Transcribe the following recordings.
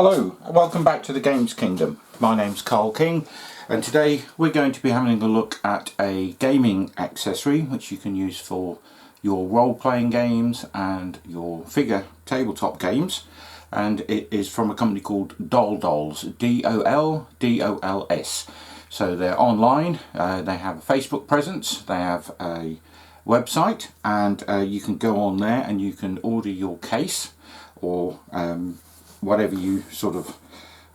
Hello, and welcome back to the Games Kingdom. My name's Carl King, and today we're going to be having a look at a gaming accessory which you can use for your role-playing games and your figure tabletop games, and it is from a company called DolDols, D-O-L-D-O-L-S. So they're online, they have a Facebook presence, they have a website, and you can go on there and you can order your case or whatever you sort of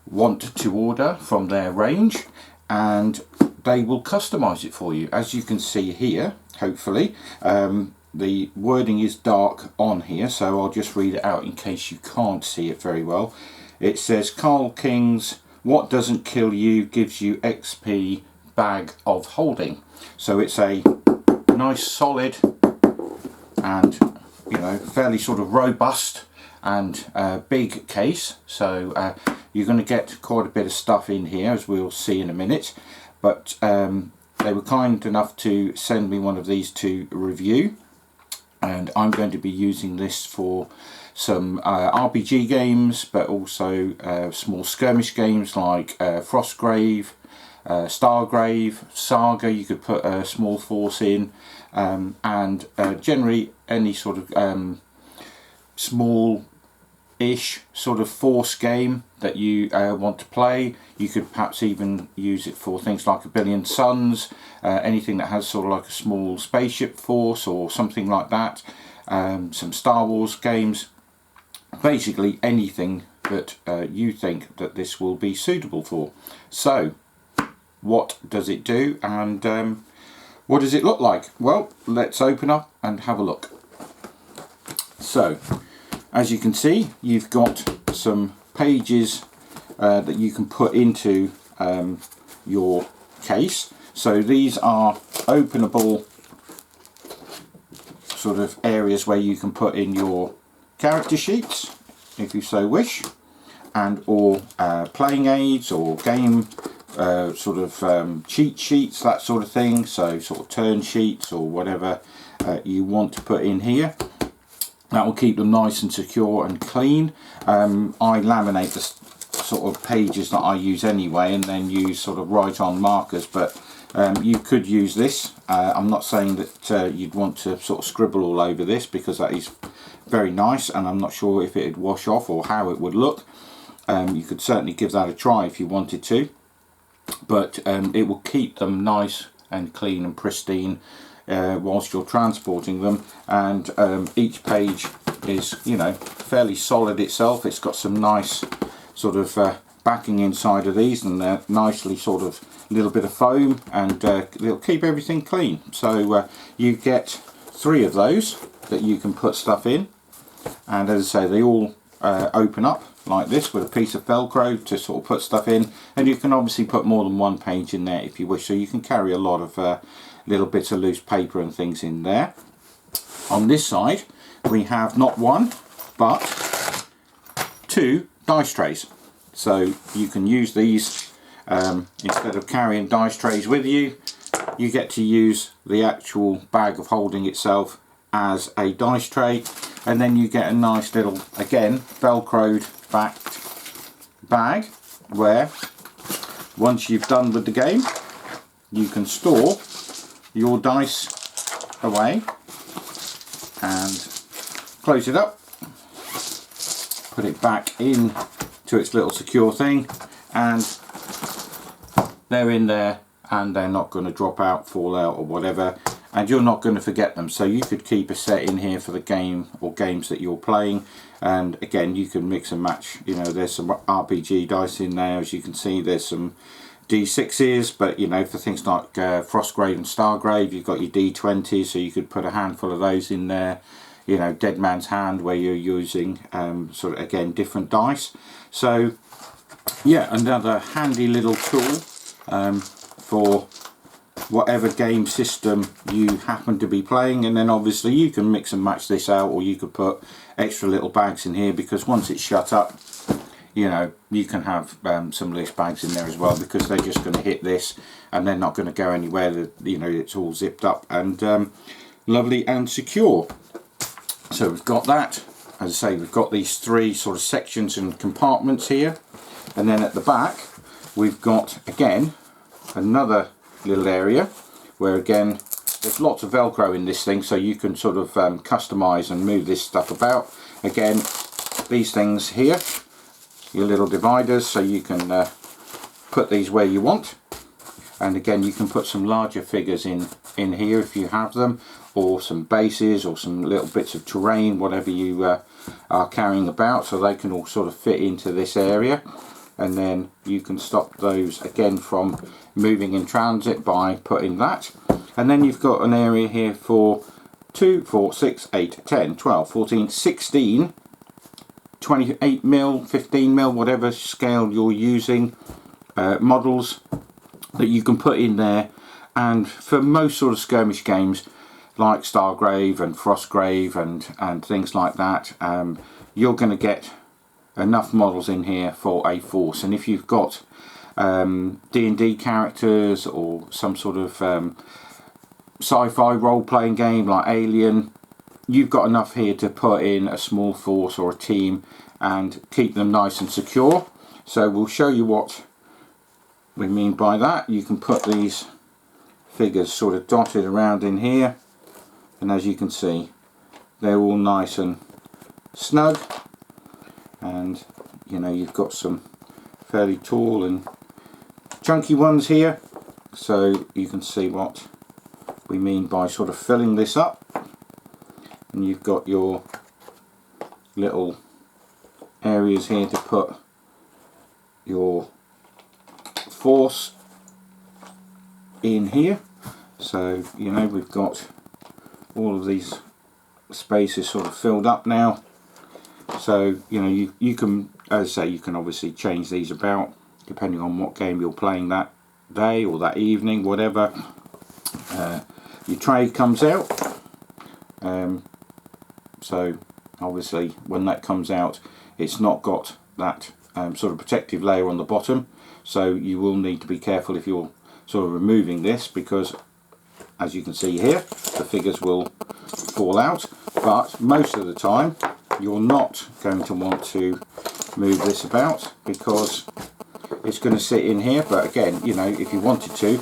want to order from their range, and they will customize it for you. As you can see here, hopefully, the wording is dark on here, so I'll just read it out in case you can't see it very well. It says, Carl King's What Doesn't Kill You Gives You XP Bag of Holding. So it's a nice solid and, you know, fairly sort of robust and big case, so you're going to get quite a bit of stuff in here, as we'll see in a minute. But they were kind enough to send me one of these to review, and I'm going to be using this for some RPG games, but also small skirmish games like Frostgrave, Stargrave, Saga. You could put a small force in, and generally any sort of small-ish sort of force game that you want to play. You could perhaps even use it for things like A Billion Suns, anything that has sort of like a small spaceship force or something like that, some Star Wars games, basically anything that you think that this will be suitable for. So what does it do, and what does it look like? Well, let's open up and have a look. So as you can see, you've got some pages that you can put into your case. So these are openable sort of areas where you can put in your character sheets, if you so wish, and or playing aids or game sort of cheat sheets, that sort of thing. So sort of turn sheets or whatever you want to put in here. That will keep them nice and secure and clean. I laminate the sort of pages that I use anyway, and then use sort of write-on markers, but you could use this. I'm not saying that you'd want to sort of scribble all over this, because that is very nice, and I'm not sure if it'd wash off or how it would look. You could certainly give that a try if you wanted to, but it will keep them nice and clean and pristine whilst you're transporting them. And each page is, you know, fairly solid itself. It's got some nice sort of backing inside of these, and they're nicely sort of little bit of foam, and they'll keep everything clean. So you get 3 of those that you can put stuff in, and as I say, they all open up like this with a piece of Velcro to sort of put stuff in, and you can obviously put more than one page in there if you wish, so you can carry a lot of little bits of loose paper and things in there. On this side we have not one but 2 dice trays, so you can use these instead of carrying dice trays with you. You get to use the actual bag of holding itself as a dice tray, and then you get a nice little, again, velcroed backed bag where once you've done with the game you can store your dice away and close it up, put it back in to its little secure thing, and they're in there, and they're not going to drop out, fall out or whatever, and you're not going to forget them. So you could keep a set in here for the game or games that you're playing, and again you can mix and match. You know, there's some RPG dice in there, as you can see. There's some D6s, but you know, for things like Frostgrave and Stargrave, you've got your D20s, so you could put a handful of those in there. You know, Dead Man's Hand, where you're using sort of, again, different dice. So yeah, another handy little tool for whatever game system you happen to be playing. And then obviously you can mix and match this out, or you could put extra little bags in here, because once it's shut up, you know, you can have some loose bags in there as well, because they're just going to hit this and they're not going to go anywhere. You know, it's all zipped up and lovely and secure. So we've got that. as I say, we've got these three sort of sections and compartments here, and then at the back we've got again another little area where again there's lots of Velcro in this thing, so you can sort of customize and move this stuff about. Again, these things here, your little dividers, so you can put these where you want. And again, you can put some larger figures in here if you have them, or some bases or some little bits of terrain, whatever you are carrying about, so they can all sort of fit into this area. And then you can stop those again from moving in transit by putting that. And then you've got an area here for 2, 4, 6, 8, 10, 12, 14, 16, 28mm, 15mm, whatever scale you're using, models that you can put in there. And for most sort of skirmish games like Stargrave and Frostgrave and things like that, you're going to get enough models in here for a force. And if you've got D&D characters or some sort of sci-fi role-playing game like Alien, you've got enough here to put in a small force or a team and keep them nice and secure. So we'll show you what we mean by that. You can put these figures sort of dotted around in here, and as you can see, they're all nice and snug. And you know, you've got some fairly tall and chunky ones here, so you can see what we mean by sort of filling this up. And you've got your little areas here to put your force in here. So you know, we've got all of these spaces sort of filled up now. So you know, you can, as I say, you can obviously change these about depending on what game you're playing that day or that evening, whatever. Your tray comes out, so obviously when that comes out, it's not got that sort of protective layer on the bottom, so you will need to be careful if you're sort of removing this, because as you can see here, the figures will fall out. But most of the time you're not going to want to move this about because it's going to sit in here. But again, you know, if you wanted to,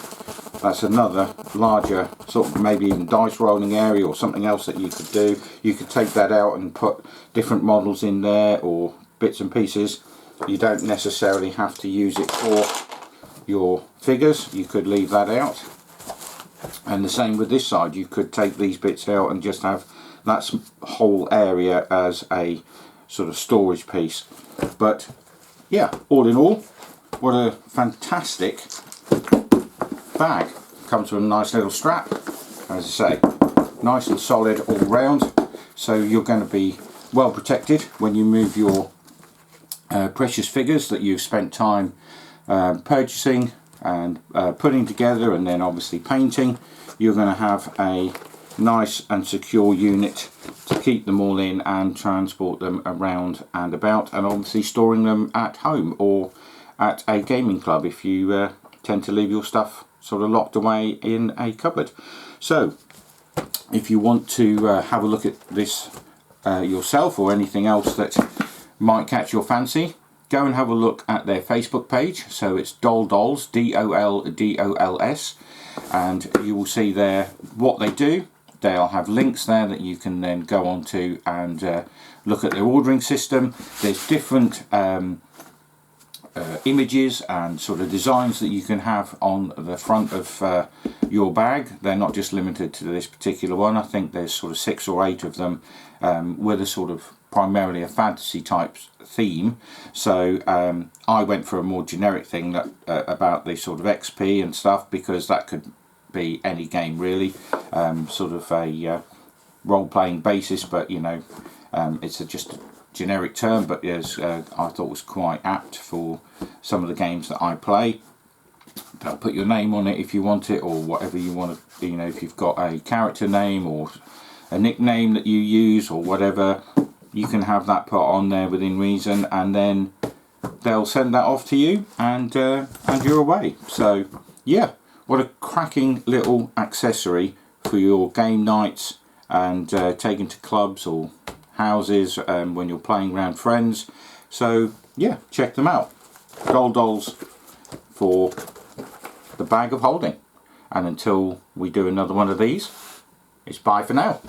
that's another larger sort of maybe even dice rolling area or something else that you could do. You could take that out and put different models in there or bits and pieces. You don't necessarily have to use it for your figures, you could leave that out. And the same with this side, you could take these bits out and just have that whole area as a sort of storage piece. But yeah, all in all, what a fantastic bag. Comes with a nice little strap, as I say, nice and solid all round, so you're going to be well protected when you move your precious figures that you've spent time purchasing and putting together and then obviously painting. You're going to have a nice and secure unit to keep them all in and transport them around and about, and obviously storing them at home or at a gaming club if you tend to leave your stuff sort of locked away in a cupboard. So if you want to have a look at this yourself or anything else that might catch your fancy, go and have a look at their Facebook page. So it's DolDols, DOLDOLS, and you will see there what they do. They'll have links there that you can then go on to and look at their ordering system. There's different images and sort of designs that you can have on the front of your bag. They're not just limited to this particular one. I think there's sort of 6 or 8 of them with a sort of primarily a fantasy type theme. So I went for a more generic thing that about the sort of XP and stuff, because that could be any game really, sort of a role-playing basis, but you know, it's just a generic term, but yes, I thought was quite apt for some of the games that I play. They'll put your name on it if you want it, or whatever you want to, you know, if you've got a character name or a nickname that you use or whatever, you can have that put on there within reason, and then they'll send that off to you, and you're away. So yeah, what a cracking little accessory for your game nights and taking to clubs or houses when you're playing around friends. So yeah, check them out. DolDols for the bag of holding. And until we do another one of these, it's bye for now.